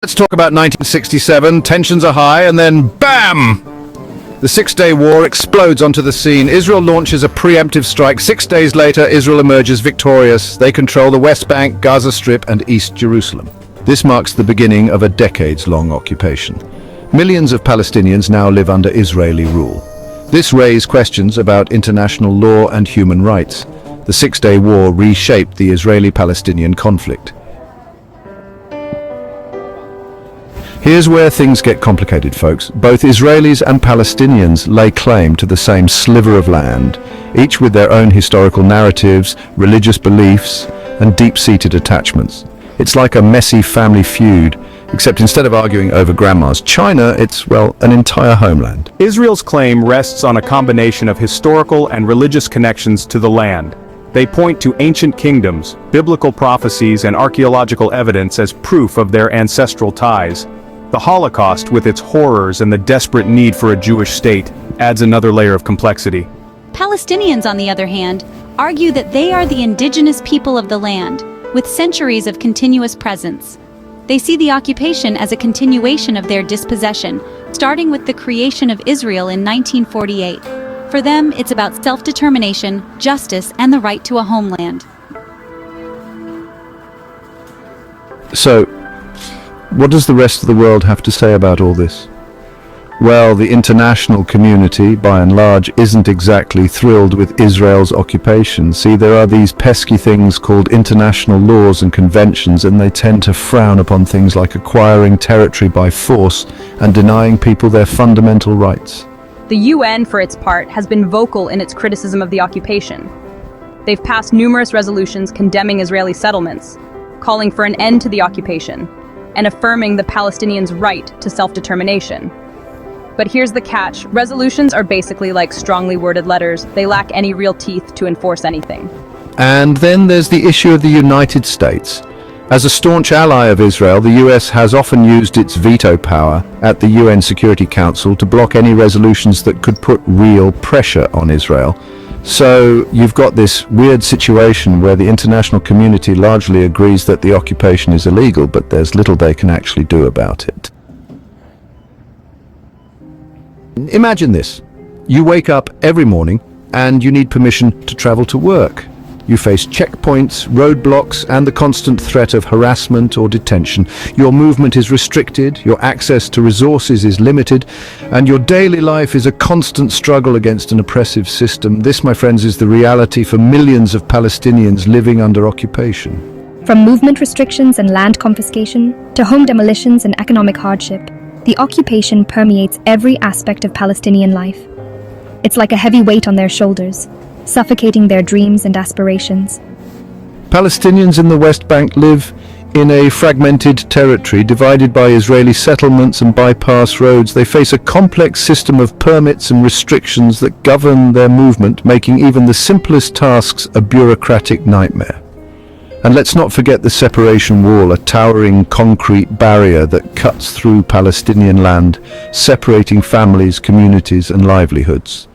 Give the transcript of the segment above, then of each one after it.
Let's talk about 1967. Tensions are high, and then BAM! The Six-Day War explodes onto the scene. Israel launches a preemptive strike. 6 days later, Israel emerges victorious. They control the West Bank, Gaza Strip, and East Jerusalem. This marks the beginning of a decades-long occupation. Millions of Palestinians now live under Israeli rule. This raised questions about international law and human rights. The Six-Day War reshaped the Israeli-Palestinian conflict. Here's where things get complicated, folks. Both Israelis and Palestinians lay claim to the same sliver of land, each with their own historical narratives, religious beliefs, and deep-seated attachments. It's like a messy family feud, except instead of arguing over grandma's china, it's, well, an entire homeland. Israel's claim rests on a combination of historical and religious connections to the land. They point to ancient kingdoms, biblical prophecies, and archaeological evidence as proof of their ancestral ties. The Holocaust, with its horrors and the desperate need for a Jewish state, adds another layer of complexity. Palestinians, on the other hand, argue that they are the indigenous people of the land, with centuries of continuous presence. They see the occupation as a continuation of their dispossession, starting with the creation of Israel in 1948. For them, it's about self-determination, justice, and the right to a homeland. So, what does the rest of the world have to say about all this? Well, the international community, by and large, isn't exactly thrilled with Israel's occupation. See, there are these pesky things called international laws and conventions, and they tend to frown upon things like acquiring territory by force and denying people their fundamental rights. The UN, for its part, has been vocal in its criticism of the occupation. They've passed numerous resolutions condemning Israeli settlements, calling for an end to the occupation, and affirming the Palestinians' right to self-determination. But here's the catch. Resolutions are basically like strongly worded letters. They lack any real teeth to enforce anything. And then there's the issue of the United States. As a staunch ally of Israel, the US has often used its veto power at the UN Security Council to block any resolutions that could put real pressure on Israel. So you've got this weird situation where the international community largely agrees that the occupation is illegal, but there's little they can actually do about it. Imagine this. You wake up every morning and you need permission to travel to work. You face checkpoints, roadblocks, and the constant threat of harassment or detention. Your movement is restricted, your access to resources is limited, and your daily life is a constant struggle against an oppressive system. This, my friends, is the reality for millions of Palestinians living under occupation. From movement restrictions and land confiscation to home demolitions and economic hardship, the occupation permeates every aspect of Palestinian life. It's like a heavy weight on their shoulders, suffocating their dreams and aspirations. Palestinians in the West Bank live in a fragmented territory divided by Israeli settlements and bypass roads. They face a complex system of permits and restrictions that govern their movement, making even the simplest tasks a bureaucratic nightmare. And let's not forget the separation wall, a towering concrete barrier that cuts through Palestinian land, separating families, communities, and livelihoods.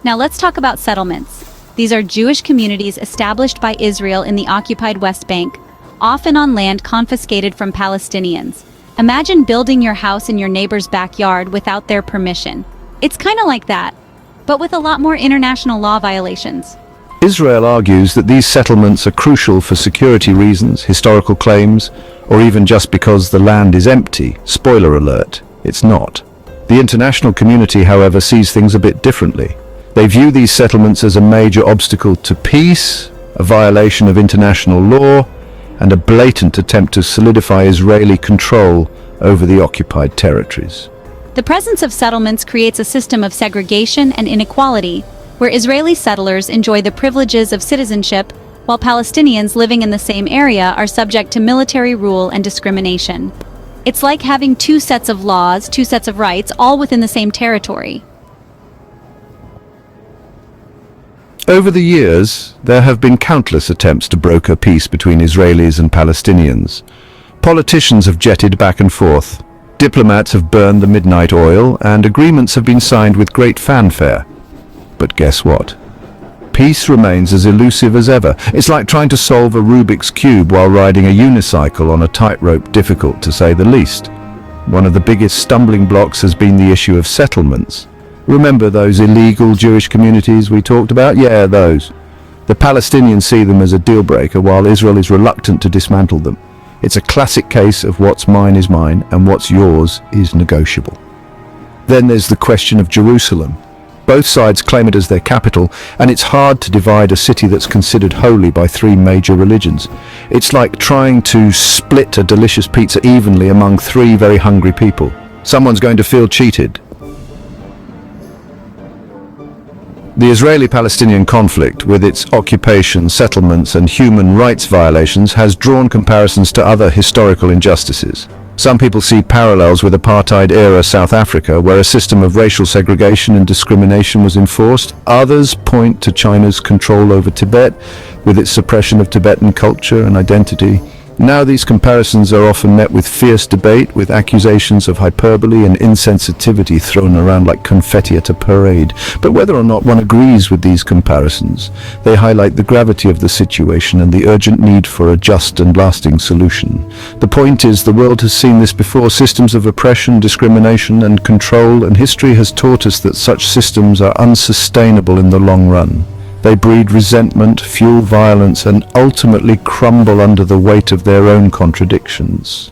Now let's talk about settlements. These are Jewish communities established by Israel in the occupied West Bank, often on land confiscated from Palestinians. Imagine building your house in your neighbor's backyard without their permission. It's kind of like that, but with a lot more international law violations. Israel argues that these settlements are crucial for security reasons, historical claims, or even just because the land is empty. Spoiler alert, it's not. The international community, however, sees things a bit differently. They view these settlements as a major obstacle to peace, a violation of international law, and a blatant attempt to solidify Israeli control over the occupied territories. The presence of settlements creates a system of segregation and inequality, where Israeli settlers enjoy the privileges of citizenship, while Palestinians living in the same area are subject to military rule and discrimination. It's like having two sets of laws, two sets of rights, all within the same territory. Over the years, there have been countless attempts to broker peace between Israelis and Palestinians. Politicians have jetted back and forth. Diplomats have burned the midnight oil, and agreements have been signed with great fanfare. But guess what? peace remains as elusive as ever. It's like trying to solve a Rubik's Cube while riding a unicycle on a tightrope, difficult to say the least. One of the biggest stumbling blocks has been the issue of settlements. Remember those illegal Jewish communities we talked about? Yeah, those. The Palestinians see them as a deal breaker, while Israel is reluctant to dismantle them. It's a classic case of what's mine is mine and what's yours is negotiable. Then there's the question of Jerusalem. Both sides claim it as their capital, and it's hard to divide a city that's considered holy by three major religions. It's like trying to split a delicious pizza evenly among three very hungry people. Someone's going to feel cheated. The Israeli-Palestinian conflict, with its occupation, settlements and human rights violations, has drawn comparisons to other historical injustices. Some people see parallels with apartheid-era South Africa, where a system of racial segregation and discrimination was enforced. Others point to China's control over Tibet, with its suppression of Tibetan culture and identity. Now these comparisons are often met with fierce debate, with accusations of hyperbole and insensitivity thrown around like confetti at a parade. But whether or not one agrees with these comparisons, they highlight the gravity of the situation and the urgent need for a just and lasting solution. The point is, the world has seen this before: systems of oppression, discrimination and control, and history has taught us that such systems are unsustainable in the long run. They breed resentment, fuel violence, and ultimately crumble under the weight of their own contradictions.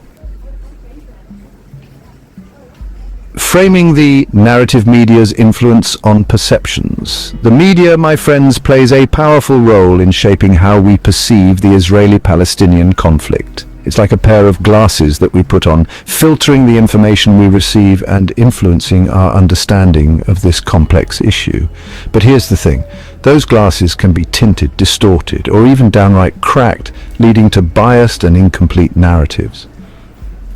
Framing the narrative media's influence on perceptions. The media, my friends, plays a powerful role in shaping how we perceive the Israeli-Palestinian conflict. It's like a pair of glasses that we put on, filtering the information we receive and influencing our understanding of this complex issue. But here's the thing: those glasses can be tinted, distorted, or even downright cracked, leading to biased and incomplete narratives.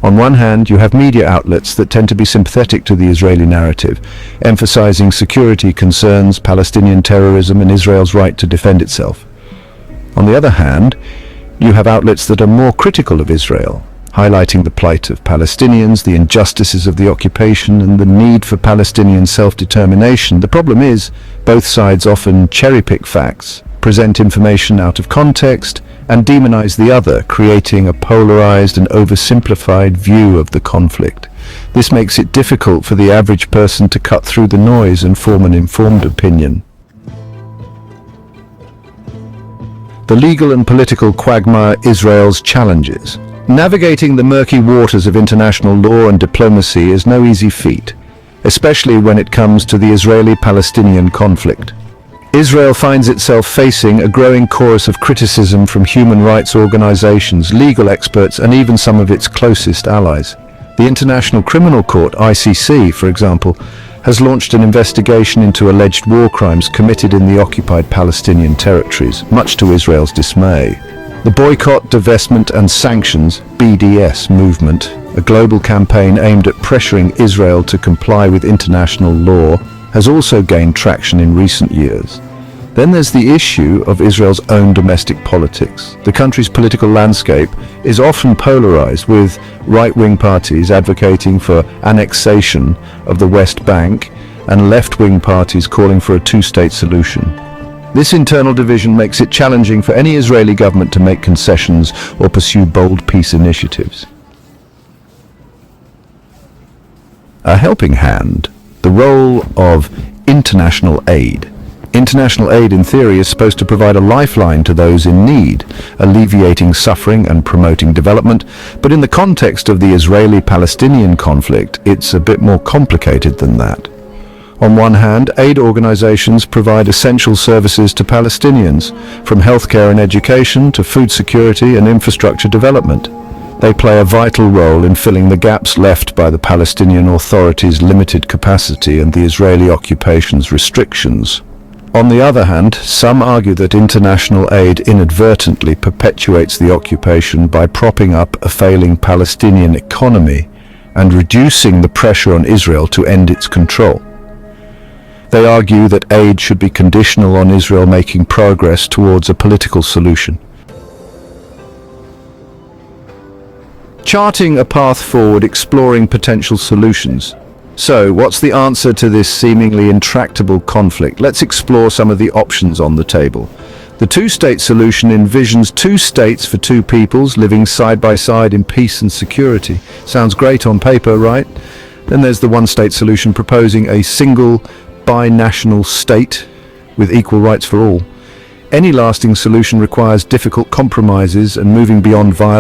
On one hand, you have media outlets that tend to be sympathetic to the Israeli narrative, emphasizing security concerns, Palestinian terrorism, and Israel's right to defend itself. On the other hand, you have outlets that are more critical of Israel, highlighting the plight of Palestinians, the injustices of the occupation, and the need for Palestinian self-determination. The problem is, both sides often cherry-pick facts, present information out of context, and demonize the other, creating a polarized and oversimplified view of the conflict. This makes it difficult for the average person to cut through the noise and form an informed opinion. The legal and political quagmire Israel's challenges. Navigating the murky waters of international law and diplomacy is no easy feat, especially when it comes to the Israeli-Palestinian conflict. Israel finds itself facing a growing chorus of criticism from human rights organizations, legal experts, and even some of its closest allies. The International Criminal Court, ICC, for example, has launched an investigation into alleged war crimes committed in the occupied Palestinian territories, much to Israel's dismay. The Boycott, Divestment and Sanctions (BDS) movement, a global campaign aimed at pressuring Israel to comply with international law, has also gained traction in recent years. Then there's the issue of Israel's own domestic politics. The country's political landscape is often polarized, with right-wing parties advocating for annexation of the West Bank and left-wing parties calling for a two-state solution. This internal division makes it challenging for any Israeli government to make concessions or pursue bold peace initiatives. A helping hand: the role of international aid. International aid, in theory, is supposed to provide a lifeline to those in need, alleviating suffering and promoting development, but in the context of the Israeli-Palestinian conflict, it's a bit more complicated than that. On one hand, aid organizations provide essential services to Palestinians, from healthcare and education to food security and infrastructure development. They play a vital role in filling the gaps left by the Palestinian Authority's limited capacity and the Israeli occupation's restrictions. On the other hand, some argue that international aid inadvertently perpetuates the occupation by propping up a failing Palestinian economy and reducing the pressure on Israel to end its control. They argue that aid should be conditional on Israel making progress towards a political solution. Charting a path forward, exploring potential solutions. So, what's the answer to this seemingly intractable conflict? Let's explore some of the options on the table. The two-state solution envisions two states for two peoples living side by side in peace and security. Sounds great on paper, right? Then there's the one-state solution proposing a single binational state with equal rights for all. Any lasting solution requires difficult compromises and moving beyond violence.